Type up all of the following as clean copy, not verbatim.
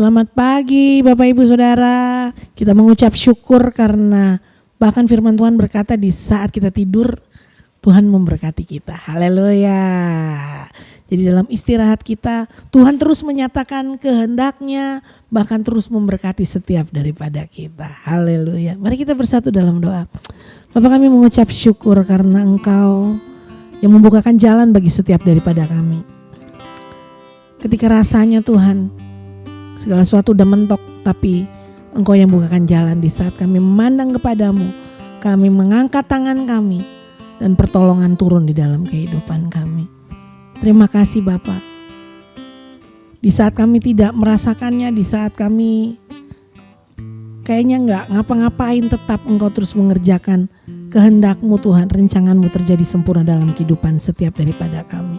Selamat pagi Bapak Ibu Saudara. Kita mengucap syukur karena bahkan firman Tuhan berkata di saat kita tidur Tuhan memberkati kita. Haleluya. Jadi dalam istirahat kita Tuhan terus menyatakan kehendaknya, bahkan terus memberkati setiap daripada kita. Haleluya. Mari kita bersatu dalam doa. Bapak, kami mengucap syukur karena Engkau yang membukakan jalan bagi setiap daripada kami. Ketika rasanya Tuhan segala sesuatu udah mentok, tapi Engkau yang bukakan jalan di saat kami memandang kepadamu. Kami mengangkat tangan kami dan pertolongan turun di dalam kehidupan kami. Terima kasih Bapa. Di saat kami tidak merasakannya, di saat kami kayaknya gak ngapa-ngapain, tetap Engkau terus mengerjakan kehendak-Mu Tuhan. Rencangan-Mu terjadi sempurna dalam kehidupan setiap daripada kami.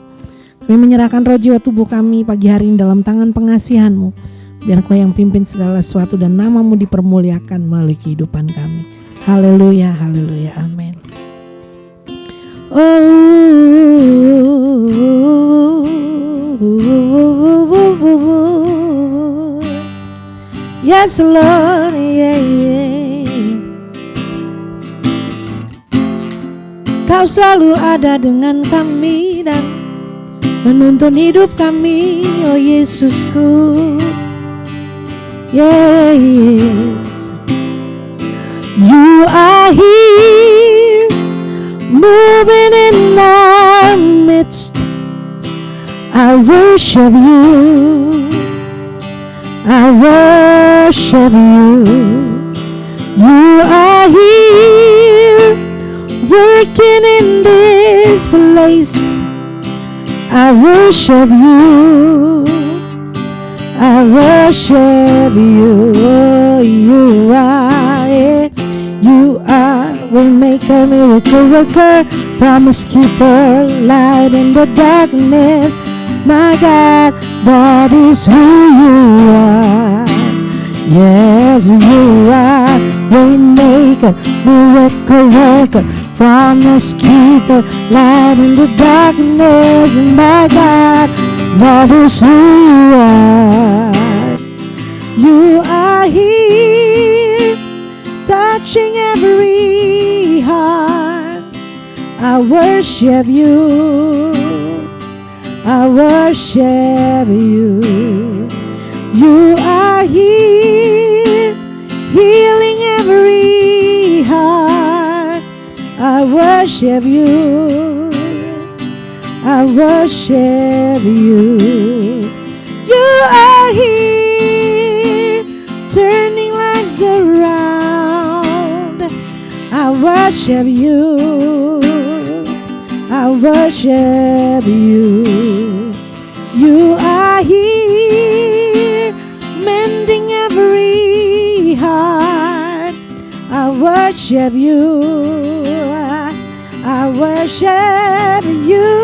Kami menyerahkan roh jiwa tubuh kami pagi hari ini dalam tangan pengasihan-Mu. Biar Kau yang pimpin segala sesuatu dan nama-Mu dipermuliakan melalui kehidupan kami. Haleluya, haleluya, amin. Yes Lord, yeah, yeah. Kau selalu ada dengan kami dan menuntun hidup kami, oh Yesusku. Yes, You are here, moving in our midst. I worship You, I worship You. You are here, working in this place. I worship You, I worship You. You are waymaker, miracle worker, promise keeper, light in the darkness. My God, that is who You are. Yes, You are waymaker, miracle worker, promise keeper, light in the darkness. My God, that is who You are. You are here, touching every heart. I worship You, I worship You. You are here, healing every heart. I worship You, I worship You. You are here, turning lives around. I worship You, I worship You. You are here, mending every heart. I worship You, I worship You.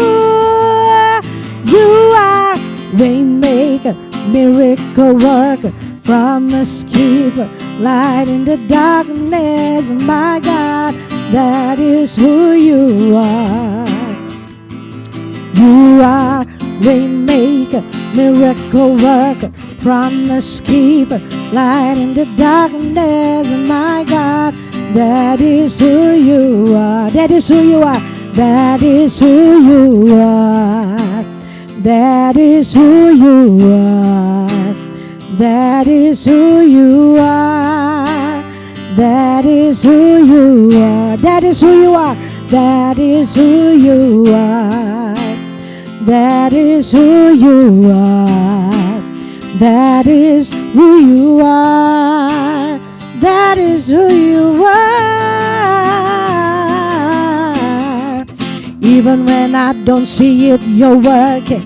You are waymaker, miracle worker, promise keeper, light in the darkness. My God, that is who You are. You are waymaker, miracle worker, promise keeper, light in the darkness. My God, that is who You are. That is who You are. That is who You are. That is who You are. That is who You are. That is who You are. That is who You are. That is who You are. That is who You are. That is who You are. That is who You are. Even when I don't see it, You're working.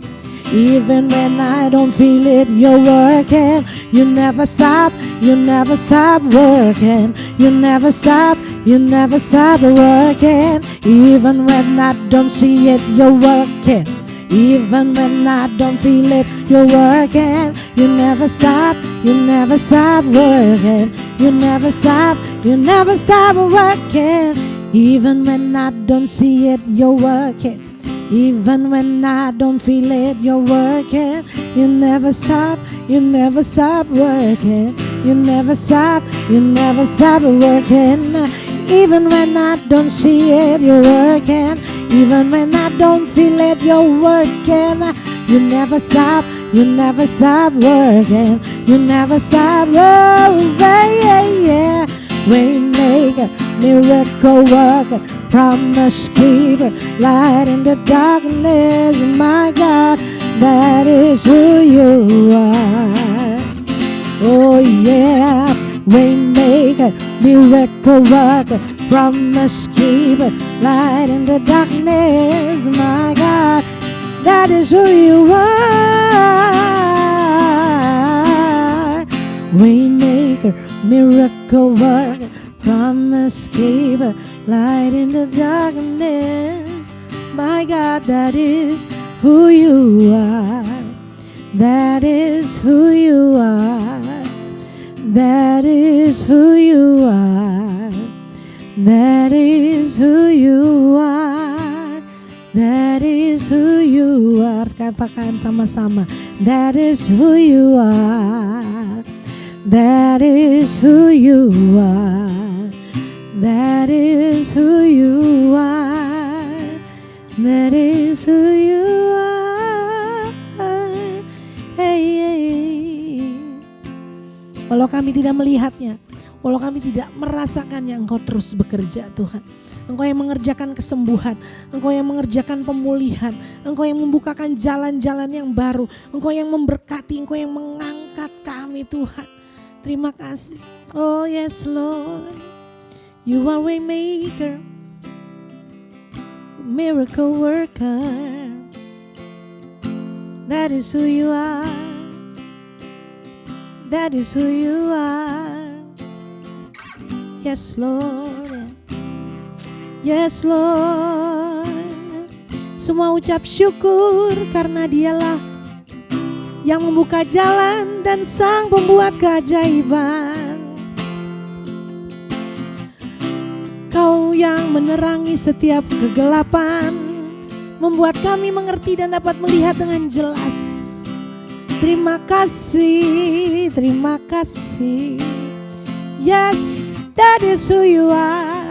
Even when I don't feel it, You're working. You never stop, You never stop working. You never stop, You never stop working. Even when I don't see it, You're working. Even when I don't feel it, You're working. You never stop, You never stop working. You never stop, You never stop working. Even when I don't see it, You're working. Even when I don't feel it, you're working. You never stop working. You never stop working. Even when I don't see it, you're working. Even when I don't feel it, you're working. You never stop working. You never stop working. Yeah. Waymaker, miracle worker, promise keeper, light in the darkness. My God, that is who you are. Oh yeah. Waymaker, miracle worker, promise keeper, light in the darkness. My God, that is who you are. Waymaker, miracle worker, promise keeper, light in the darkness. My God, that is who you are. That is who you are. That is who you are. That is who you are. That is who you are. Katakan sama-sama. That is who you are. That is who you are. That is who you are. That is who you are. Hey. Walau kami tidak melihatnya, walau kami tidak merasakannya, Engkau terus bekerja Tuhan. Engkau yang mengerjakan kesembuhan, Engkau yang mengerjakan pemulihan, Engkau yang membukakan jalan-jalan yang baru, Engkau yang memberkati, Engkau yang mengangkat kami Tuhan. Terima kasih. Oh yes Lord, You are Waymaker, miracle worker. That is who You are. That is who You are. Yes Lord. Yes Lord. Semua ucap syukur karena Dialah yang membuka jalan dan sang pembuat keajaiban. Kau yang menerangi setiap kegelapan, membuat kami mengerti dan dapat melihat dengan jelas. Terima kasih, terima kasih. Yes, that is who You are.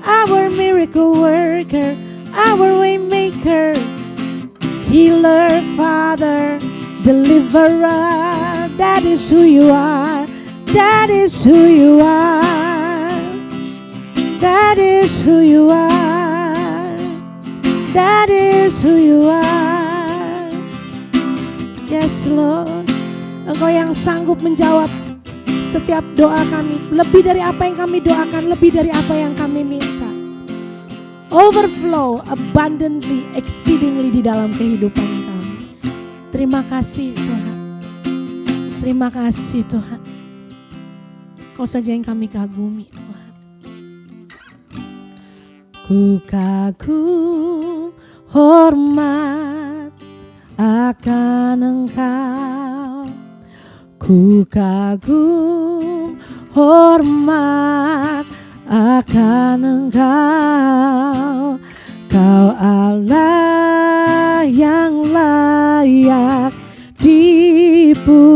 Our miracle worker, our way maker, healer, Father, deliverer. That is who You are. That is who You are. That is who You are. That is who You are. Yes Lord, Engkau yang sanggup menjawab setiap doa kami, lebih dari apa yang kami doakan, lebih dari apa yang kami minta. Overflow, abundantly, exceedingly di dalam kehidupan kami. Terima kasih Tuhan. Terima kasih Tuhan. Kau saja yang kami kagumi Tuhan. Ku kagum hormat akan Engkau. Ku kagum hormat akan Engkau. Kau Allah yang layak dipuji.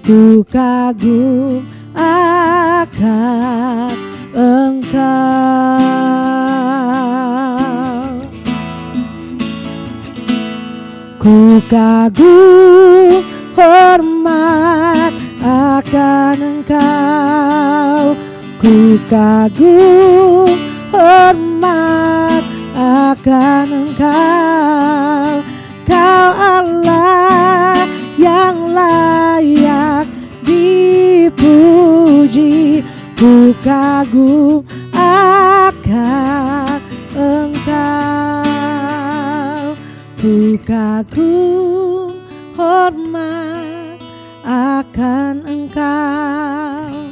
Ku kagum akan Engkau. Ku kagum hormat akan Engkau. Ku kagum hormat akan Engkau. Kau Allah yang layak dipuji. Ku kagum akan Engkau. Ku kagum hormat akan Engkau.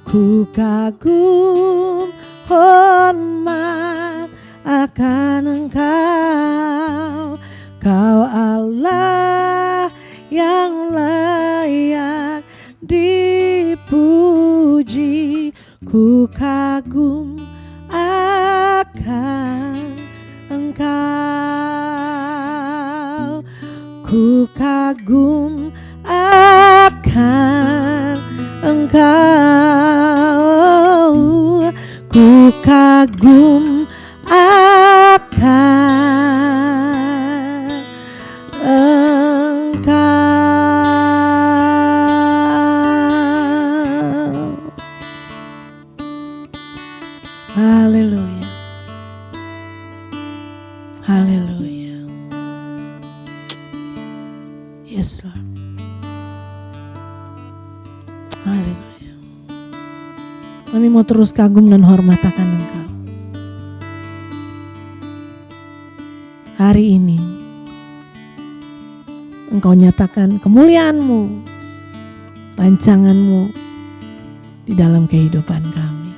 Ku kagum hormat akan Engkau. Kau Allah yang layak dipuji. Ku kagum akan Engkau. Engkau, ku kagum akan Engkau, ku kagum akan Engkau. Haleluya, haleluya. Yes Lord. Haleluya. Kami mau terus kagum dan hormat akan Engkau. Hari ini Engkau nyatakan kemuliaan-Mu, rancangan-Mu di dalam kehidupan kami.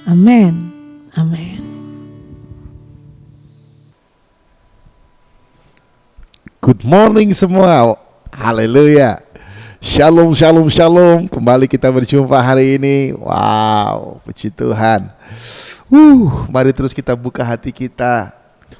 Amin, amin. Good morning semua. Haleluya. Shalom, shalom, shalom. Kembali kita berjumpa hari ini. Wow, puji Tuhan. Mari terus kita buka hati kita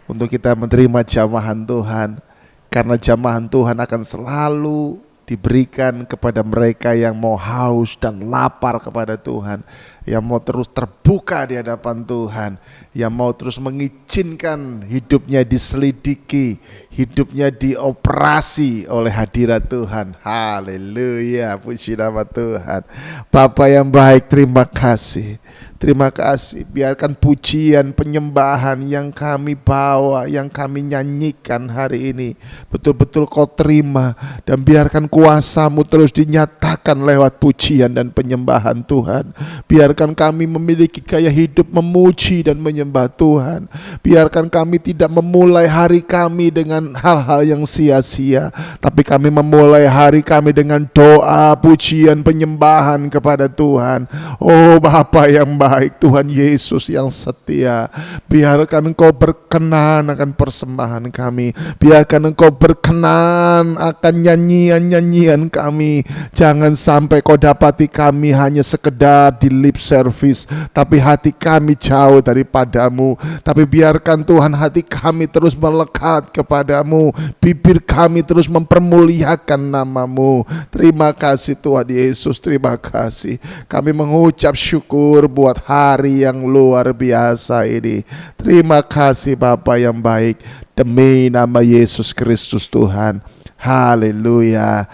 untuk kita menerima jamahan Tuhan. Karena jamahan Tuhan akan selalu diberikan kepada mereka yang mau haus dan lapar kepada Tuhan, yang mau terus terbuka di hadapan Tuhan, yang mau terus mengizinkan hidupnya diselidiki, hidupnya dioperasi oleh hadirat Tuhan. Haleluya, puji nama Tuhan. Bapa yang baik, terima kasih. Terima kasih, biarkan pujian, penyembahan yang kami bawa, yang kami nyanyikan hari ini betul-betul Kau terima, dan biarkan kuasa-Mu terus dinyatakan lewat pujian dan penyembahan Tuhan. Biarkan kami memiliki gaya hidup memuji dan menyembah Tuhan. Biarkan kami tidak memulai hari kami dengan hal-hal yang sia-sia, tapi kami memulai hari kami dengan doa, pujian, penyembahan kepada Tuhan. Oh Bapa yang baik, Tuhan Yesus yang setia, biarkan Engkau berkenan akan persembahan kami, biarkan Engkau berkenan akan nyanyian-nyanyian kami. Jangan sampai Kau dapati kami hanya sekedar di lip service, tapi hati kami jauh daripada-Mu. Tapi biarkan Tuhan hati kami terus melekat kepada-Mu, bibir kami terus mempermuliakan nama-Mu. Terima kasih Tuhan Yesus, terima kasih. Kami mengucap syukur buat hari yang luar biasa ini. Terima kasih Bapa yang baik, demi nama Yesus Kristus Tuhan. Haleluya.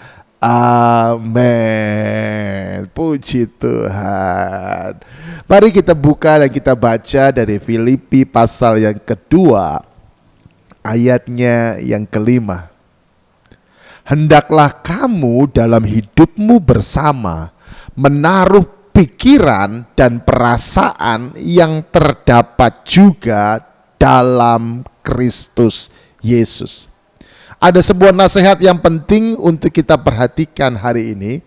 Amin. Puji Tuhan. Mari kita buka dan kita baca dari Filipi pasal yang kedua, ayatnya yang kelima. Hendaklah kamu dalam hidupmu bersama menaruh pikiran dan perasaan yang terdapat juga dalam Kristus Yesus. Ada sebuah nasihat yang penting untuk kita perhatikan hari ini.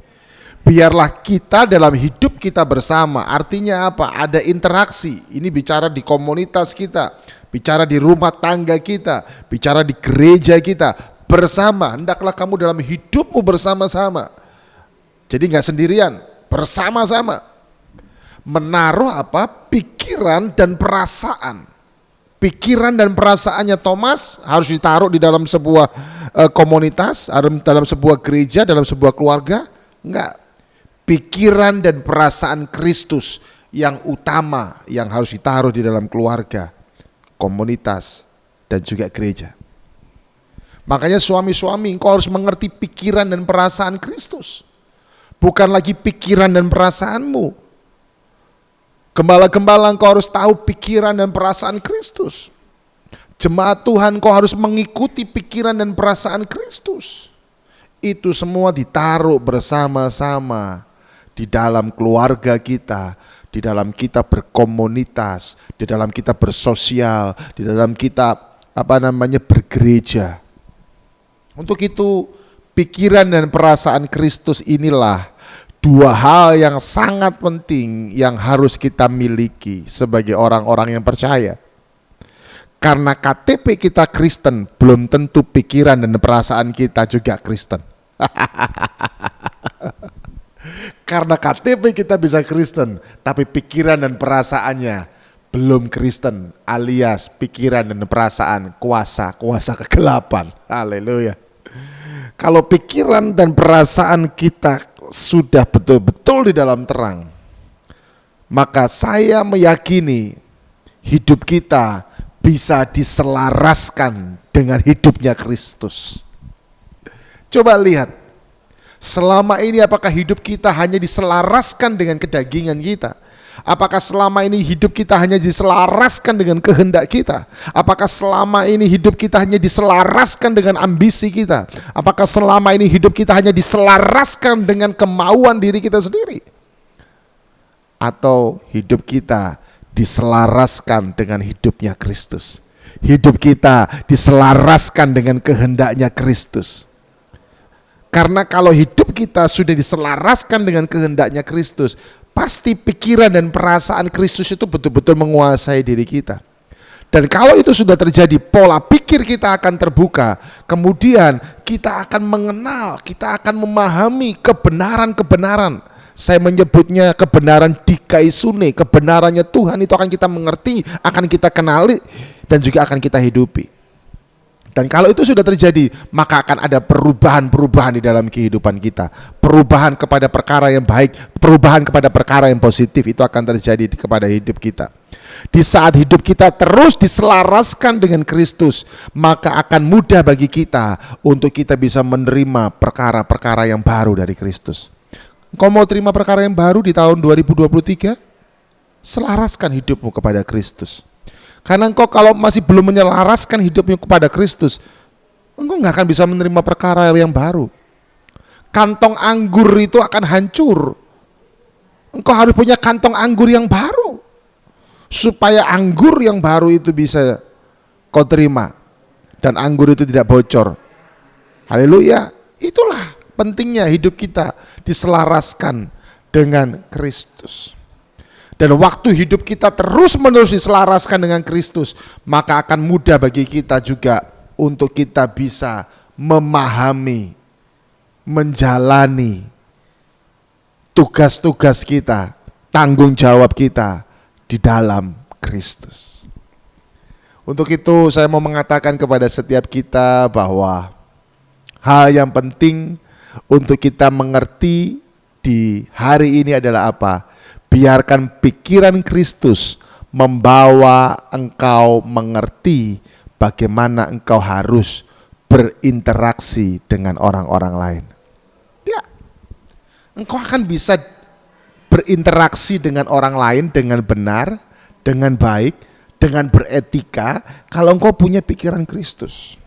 Biarlah kita dalam hidup kita bersama. Artinya apa? Ada interaksi. Ini bicara di komunitas kita, bicara di rumah tangga kita, bicara di gereja kita. Bersama, hendaklah kamu dalam hidupmu bersama-sama. Jadi gak sendirian, bersama-sama. Menaruh apa? Pikiran dan perasaan. Pikiran dan perasaannya Thomas harus ditaruh di dalam sebuah komunitas, dalam sebuah gereja, dalam sebuah keluarga. Enggak. Pikiran dan perasaan Kristus yang utama yang harus ditaruh di dalam keluarga, komunitas, dan juga gereja. Makanya suami-suami, engkau harus mengerti pikiran dan perasaan Kristus. Bukan lagi pikiran dan perasaanmu. Gembala-gembala, engkau harus tahu pikiran dan perasaan Kristus. Jemaat Tuhan, engkau harus mengikuti pikiran dan perasaan Kristus. Itu semua ditaruh bersama-sama di dalam keluarga kita, di dalam kita berkomunitas, di dalam kita bersosial, di dalam kita bergereja. Untuk itu, pikiran dan perasaan Kristus inilah dua hal yang sangat penting yang harus kita miliki sebagai orang-orang yang percaya. Karena KTP kita Kristen, belum tentu pikiran dan perasaan kita juga Kristen. Karena KTP kita bisa Kristen, tapi pikiran dan perasaannya belum Kristen, alias pikiran dan perasaan kuasa kegelapan. Haleluya. Kalau pikiran dan perasaan kita sudah betul-betul di dalam terang, maka saya meyakini hidup kita bisa diselaraskan dengan hidupnya Kristus. Coba lihat, selama ini apakah hidup kita hanya diselaraskan dengan kedagingan kita? Apakah selama ini hidup kita hanya diselaraskan dengan kehendak kita? Apakah selama ini hidup kita hanya diselaraskan dengan ambisi kita? Apakah selama ini hidup kita hanya diselaraskan dengan kemauan diri kita sendiri? Atau hidup kita diselaraskan dengan hidupnya Kristus? Hidup kita diselaraskan dengan kehendaknya Kristus? Karena kalau hidup kita sudah diselaraskan dengan kehendaknya Kristus, pasti pikiran dan perasaan Kristus itu betul-betul menguasai diri kita. Dan kalau itu sudah terjadi, pola pikir kita akan terbuka. Kemudian kita akan mengenal, kita akan memahami kebenaran-kebenaran. Saya menyebutnya kebenaran dikaisune, kebenarannya Tuhan itu akan kita mengerti, akan kita kenali, dan juga akan kita hidupi. Dan kalau itu sudah terjadi, maka akan ada perubahan-perubahan di dalam kehidupan kita. Perubahan kepada perkara yang baik, perubahan kepada perkara yang positif, itu akan terjadi kepada hidup kita. Di saat hidup kita terus diselaraskan dengan Kristus, maka akan mudah bagi kita untuk kita bisa menerima perkara-perkara yang baru dari Kristus. Engkau mau terima perkara yang baru di tahun 2023? Selaraskan hidupmu kepada Kristus. Karena engkau kalau masih belum menyelaraskan hidupmu kepada Kristus, engkau gak akan bisa menerima perkara yang baru. Kantong anggur itu akan hancur. Engkau harus punya kantong anggur yang baru, supaya anggur yang baru itu bisa kau terima, dan anggur itu tidak bocor. Haleluya. Itulah pentingnya hidup kita diselaraskan dengan Kristus. Dan waktu hidup kita terus-menerus diselaraskan dengan Kristus, maka akan mudah bagi kita juga untuk kita bisa memahami, menjalani tugas-tugas kita, tanggung jawab kita di dalam Kristus. Untuk itu saya mau mengatakan kepada setiap kita bahwa hal yang penting untuk kita mengerti di hari ini adalah apa? Biarkan pikiran Kristus membawa engkau mengerti bagaimana engkau harus berinteraksi dengan orang-orang lain. Ya, engkau akan bisa berinteraksi dengan orang lain dengan benar, dengan baik, dengan beretika kalau engkau punya pikiran Kristus.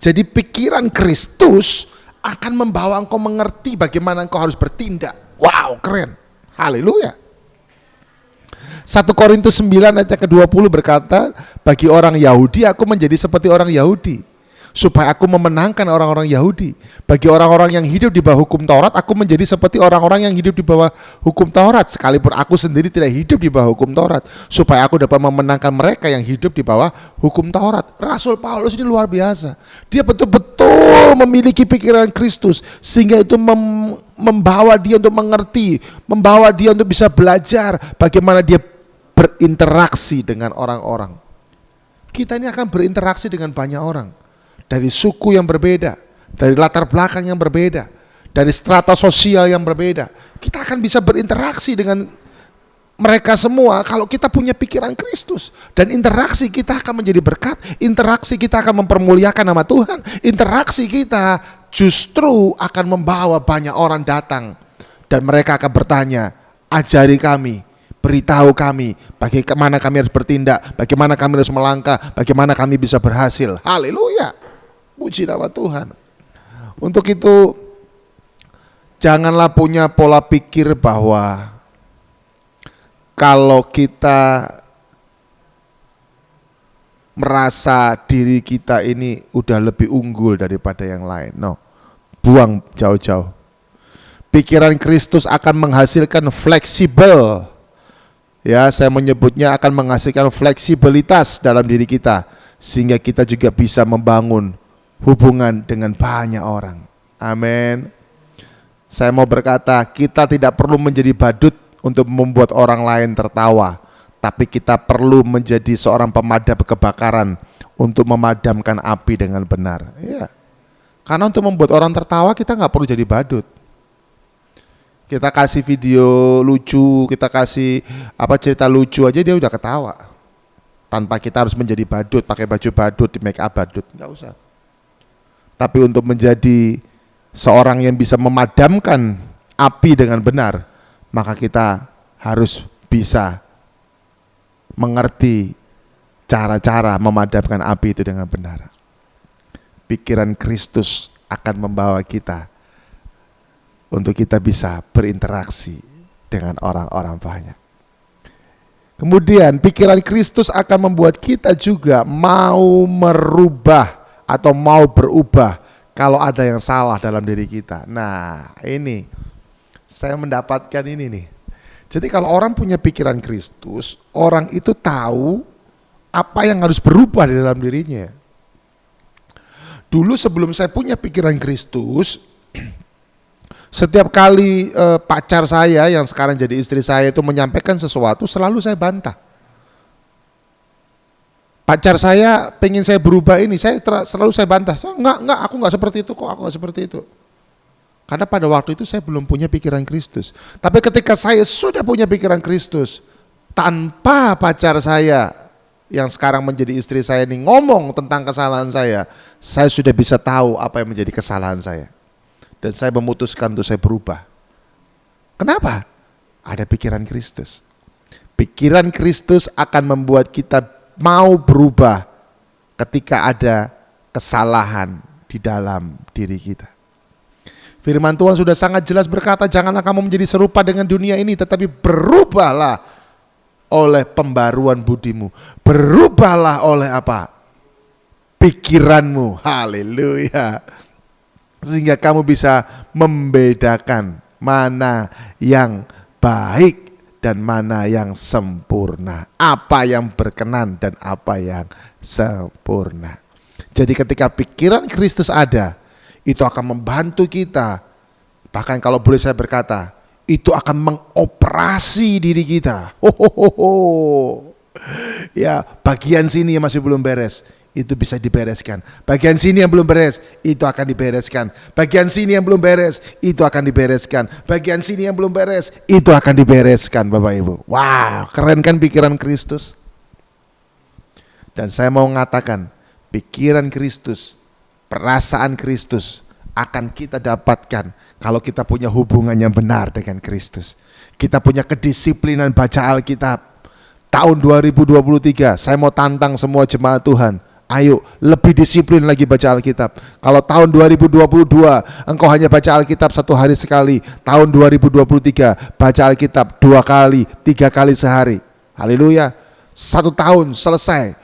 Jadi pikiran Kristus akan membawa engkau mengerti bagaimana engkau harus bertindak. Wow, keren. Haleluya. 1 Korintus 9 ayat ke-20 berkata, bagi orang Yahudi aku menjadi seperti orang Yahudi, supaya aku memenangkan orang-orang Yahudi. Bagi orang-orang yang hidup di bawah hukum Taurat, aku menjadi seperti orang-orang yang hidup di bawah hukum Taurat, sekalipun aku sendiri tidak hidup di bawah hukum Taurat, supaya aku dapat memenangkan mereka yang hidup di bawah hukum Taurat. Rasul Paulus ini luar biasa. Dia betul-betul memiliki pikiran Kristus, sehingga itu membawa dia untuk mengerti, membawa dia untuk bisa belajar bagaimana dia berinteraksi dengan orang-orang. Kita ini akan berinteraksi dengan banyak orang, dari suku yang berbeda, dari latar belakang yang berbeda, dari strata sosial yang berbeda. Kita akan bisa berinteraksi dengan mereka semua kalau kita punya pikiran Kristus. Dan interaksi kita akan menjadi berkat, interaksi kita akan mempermuliakan nama Tuhan, interaksi kita justru akan membawa banyak orang datang, dan mereka akan bertanya, ajari kami, beritahu kami bagaimana kami harus bertindak, bagaimana kami harus melangkah, bagaimana kami bisa berhasil. Haleluya. Puji nama Tuhan. Untuk itu janganlah punya pola pikir bahwa kalau kita merasa diri kita ini udah lebih unggul daripada yang lain. No, buang jauh-jauh. Pikiran Kristus akan menghasilkan fleksibel. Ya, saya menyebutnya akan menghasilkan fleksibilitas dalam diri kita, sehingga kita juga bisa membangun hubungan dengan banyak orang. Amin. Saya mau berkata, kita tidak perlu menjadi badut untuk membuat orang lain tertawa, tapi kita perlu menjadi seorang pemadam kebakaran untuk memadamkan api dengan benar. Ya. Karena untuk membuat orang tertawa kita nggak perlu jadi badut. Kita kasih video lucu, kita kasih cerita lucu aja dia udah ketawa. Tanpa kita harus menjadi badut, pakai baju badut, di make up badut, nggak usah. Tapi untuk menjadi seorang yang bisa memadamkan api dengan benar, maka kita harus bisa mengerti cara-cara memadamkan api itu dengan benar. Pikiran Kristus akan membawa kita untuk kita bisa berinteraksi dengan orang-orang banyak. Kemudian pikiran Kristus akan membuat kita juga mau merubah atau mau berubah kalau ada yang salah dalam diri kita. Nah, ini saya mendapatkan ini nih. Jadi kalau orang punya pikiran Kristus, orang itu tahu apa yang harus berubah di dalam dirinya. Dulu sebelum saya punya pikiran Kristus, setiap kali pacar saya yang sekarang jadi istri saya itu menyampaikan sesuatu, selalu saya bantah. Pacar saya pengen saya berubah ini, selalu saya bantah. Enggak, aku enggak seperti itu kok, aku enggak seperti itu. Karena pada waktu itu saya belum punya pikiran Kristus. Tapi ketika saya sudah punya pikiran Kristus, tanpa pacar saya yang sekarang menjadi istri saya ini ngomong tentang kesalahan saya sudah bisa tahu apa yang menjadi kesalahan saya. Dan saya memutuskan untuk saya berubah. Kenapa? Ada pikiran Kristus. Pikiran Kristus akan membuat kita mau berubah ketika ada kesalahan di dalam diri kita. Firman Tuhan sudah sangat jelas berkata, janganlah kamu menjadi serupa dengan dunia ini, tetapi berubahlah oleh pembaruan budimu. Berubahlah oleh apa? Pikiranmu. Haleluya. Sehingga kamu bisa membedakan mana yang baik dan mana yang sempurna. Apa yang berkenan dan apa yang sempurna. Jadi ketika pikiran Kristus ada, itu akan membantu kita. Bahkan kalau boleh saya berkata, itu akan mengoperasi diri kita. Ya, bagian sini yang masih belum beres, itu bisa dibereskan. Bagian sini yang belum beres, itu akan dibereskan. Bagian sini yang belum beres, itu akan dibereskan. Bagian sini yang belum beres, itu akan dibereskan, Bapak Ibu. Wow, keren kan pikiran Kristus? Dan saya mau mengatakan, pikiran Kristus, perasaan Kristus akan kita dapatkan kalau kita punya hubungan yang benar dengan Kristus. Kita punya kedisiplinan baca Alkitab. Tahun 2023 saya mau tantang semua jemaat Tuhan. Ayo lebih disiplin lagi baca Alkitab. Kalau tahun 2022 engkau hanya baca Alkitab 1 hari sekali, tahun 2023 baca Alkitab 2 kali, 3 kali sehari. Haleluya. 1 tahun selesai.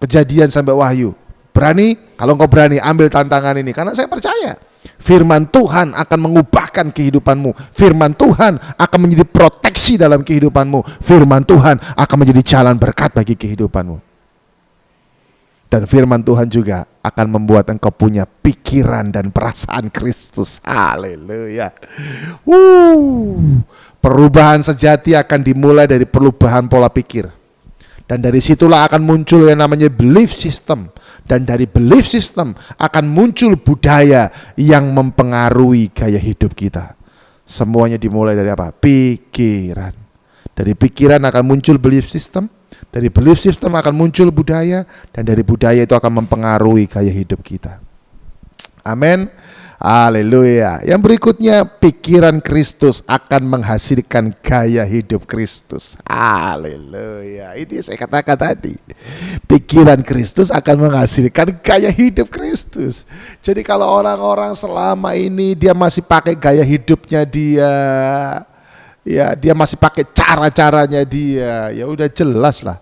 Kejadian sampai Wahyu. Berani? Kalau engkau berani, ambil tantangan ini. Karena saya percaya firman Tuhan akan mengubahkan kehidupanmu. Firman Tuhan akan menjadi proteksi dalam kehidupanmu. Firman Tuhan akan menjadi jalan berkat bagi kehidupanmu. Dan firman Tuhan juga akan membuat engkau punya pikiran dan perasaan Kristus. Haleluya. Perubahan sejati akan dimulai dari perubahan pola pikir. Dan dari situlah akan muncul yang namanya belief system. Dan dari belief system akan muncul budaya yang mempengaruhi gaya hidup kita. Semuanya dimulai dari apa? Pikiran. Dari pikiran akan muncul belief system. Dari belief system akan muncul budaya. Dan dari budaya itu akan mempengaruhi gaya hidup kita. Amin. Haleluya. Yang berikutnya, pikiran Kristus akan menghasilkan gaya hidup Kristus. Haleluya. Itu yang saya katakan tadi. Pikiran Kristus akan menghasilkan gaya hidup Kristus. Jadi kalau orang-orang selama ini dia masih pakai gaya hidupnya dia, ya dia masih pakai cara-caranya dia, ya udah jelas lah.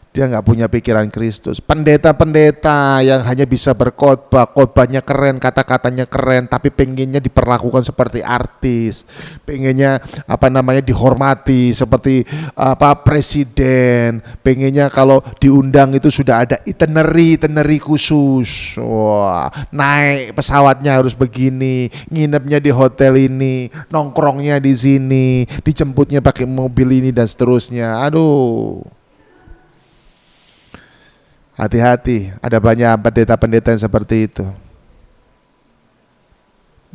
Dia nggak punya pikiran Kristus. Pendeta-pendeta yang hanya bisa berkhotbah, khotbahnya keren, kata-katanya keren, tapi pengennya diperlakukan seperti artis, pengennya dihormati seperti presiden, pengennya kalau diundang itu sudah ada itinerary khusus. Wah, naik pesawatnya harus begini, nginepnya di hotel ini, nongkrongnya di sini, dijemputnya pakai mobil ini dan seterusnya. Aduh. Hati-hati, ada banyak pendeta-pendeta yang seperti itu.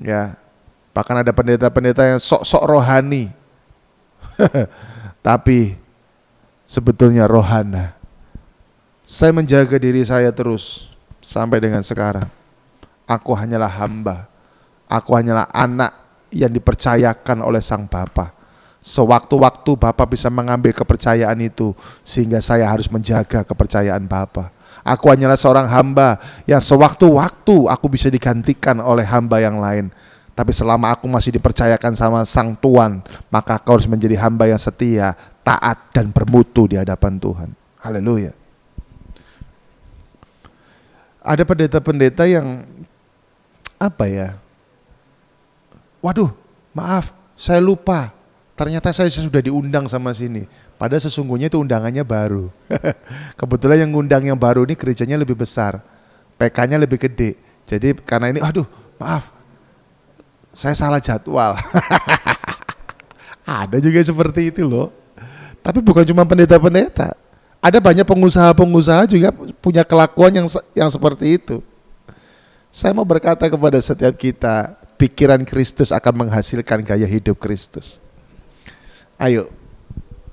Ya, bahkan ada pendeta-pendeta yang sok-sok rohani. Tapi sebetulnya rohana. Saya menjaga diri saya terus sampai dengan sekarang. Aku hanyalah hamba. Aku hanyalah anak yang dipercayakan oleh Sang Bapa. Sewaktu-waktu Bapa bisa mengambil kepercayaan itu, sehingga saya harus menjaga kepercayaan Bapa. Aku hanyalah seorang hamba yang sewaktu-waktu aku bisa digantikan oleh hamba yang lain. Tapi selama aku masih dipercayakan sama Sang Tuhan, maka aku harus menjadi hamba yang setia, taat dan bermutu di hadapan Tuhan. Haleluya. Ada pendeta-pendeta yang waduh, maaf, saya lupa. Ternyata saya sudah diundang sama sini. Padahal sesungguhnya itu undangannya baru. Kebetulan yang ngundang yang baru ini gerejanya lebih besar, PK-nya lebih gede. Jadi karena ini, aduh, maaf, saya salah jadwal. Ada juga seperti itu loh. Tapi bukan cuma pendeta-pendeta. Ada banyak pengusaha-pengusaha juga punya kelakuan yang seperti itu. Saya mau berkata kepada setiap kita, pikiran Kristus akan menghasilkan gaya hidup Kristus. Ayo,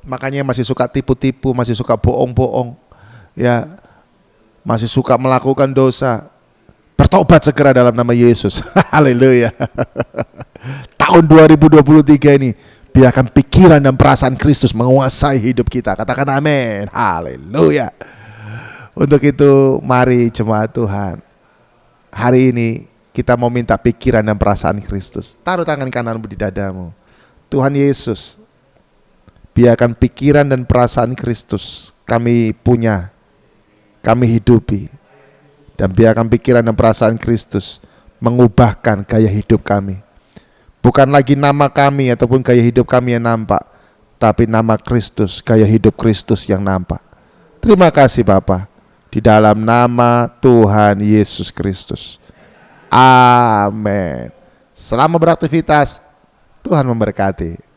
makanya masih suka tipu-tipu, masih suka bohong-bohong, ya, masih suka melakukan dosa, bertobat segera dalam nama Yesus. Haleluya. Tahun 2023 ini, biarkan pikiran dan perasaan Kristus menguasai hidup kita. Katakan amin. Haleluya. Untuk itu, mari jemaat Tuhan, hari ini kita mau minta pikiran dan perasaan Kristus. Taruh tangan kananmu di dadamu. Tuhan Yesus, biarkan pikiran dan perasaan Kristus kami punya, kami hidupi. Dan biarkan pikiran dan perasaan Kristus mengubahkan gaya hidup kami. Bukan lagi nama kami ataupun gaya hidup kami yang nampak, tapi nama Kristus, gaya hidup Kristus yang nampak. Terima kasih Bapa, di dalam nama Tuhan Yesus Kristus. Amin. Selamat beraktivitas. Tuhan memberkati.